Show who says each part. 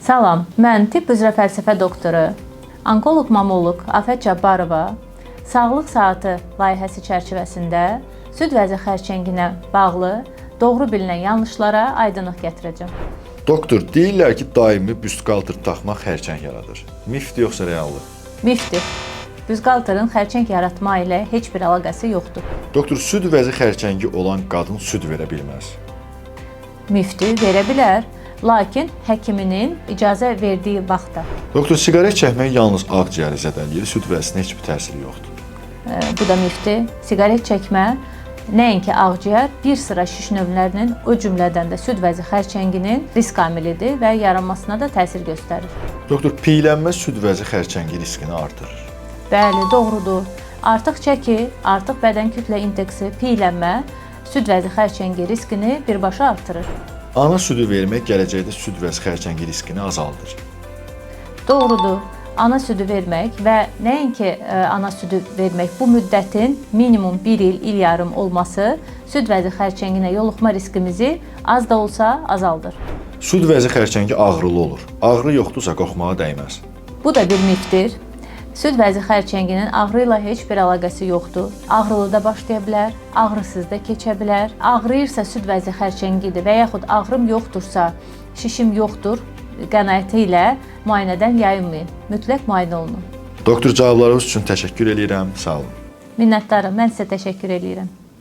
Speaker 1: Salam, mən tibb üzrə fəlsəfə doktoru, onkoloq mamoloq Afət Cabbarova Sağlıq Saatı layihəsi çərçivəsində süd vəzi xərçənginə bağlı doğru bilinən yanlışlara aydınlıq gətirəcəm.
Speaker 2: Doktor, deyirlər ki, daimi büstqalter taxmaq xərçəng yaradır. Mifdir yoxsa reallıq?
Speaker 1: Mifdir. Büstqalterin xərçəng yaratma ilə heç bir əlaqəsi yoxdur.
Speaker 2: Doktor, süd vəzi xərçəngi olan qadın süd verə bilməz.
Speaker 1: Mifdir, verə bilər, lakin həkiminin icazə verdiyi vaxtda.
Speaker 2: Doktor, siqaret çəkmək yalnız ağciyəri zədələyir, süd vəzisinə heç bir təsiri yoxdur.
Speaker 1: Bu da mifdir. Siqaret çəkmə nəinki ağciyər, bir sıra şiş növlərinin, o cümlədən də süd vəzi xərçənginin risk amilidir və yaranmasına da təsir göstərir.
Speaker 2: Doktor, piylənmə süd vəzi xərçəngi riskini artırır.
Speaker 1: Bəli, doğrudur. Artıq çəki, artıq bədən kütlə indeksi, piylənmə süd vəzi xərçəngi riskini birbaşa artırır.
Speaker 2: Ana südü vermək gələcəkdə süd vəzi xərçəngi riskini azaldır.
Speaker 1: Doğrudur. Ana südü vermək və nəinki ana südü vermək, bu müddətin minimum 1 il, il yarım olması süd vəzi xərçənginə yoluxma riskimizi az da olsa azaldır.
Speaker 2: Süd vəzi xərçəngi ağrılı olur. Ağrı yoxdursa qorxmağa dəyməz.
Speaker 1: Bu da bir mifdir. Süd vəzi xərçənginin ağrı ilə heç bir əlaqəsi yoxdur. Ağrılı da başlaya bilər, ağrısız da keçə bilər. Ağrıyırsa süd vəzi xərçəngidir və yaxud ağrım yoxdursa, şişim yoxdur qənaəti ilə müayinədən yayınmayın. Mütləq müayinə olunun.
Speaker 2: Doktor, cavablarınız üçün təşəkkür edirəm. Sağ olun.
Speaker 1: Minnətdarım. Mən sizə təşəkkür edirəm.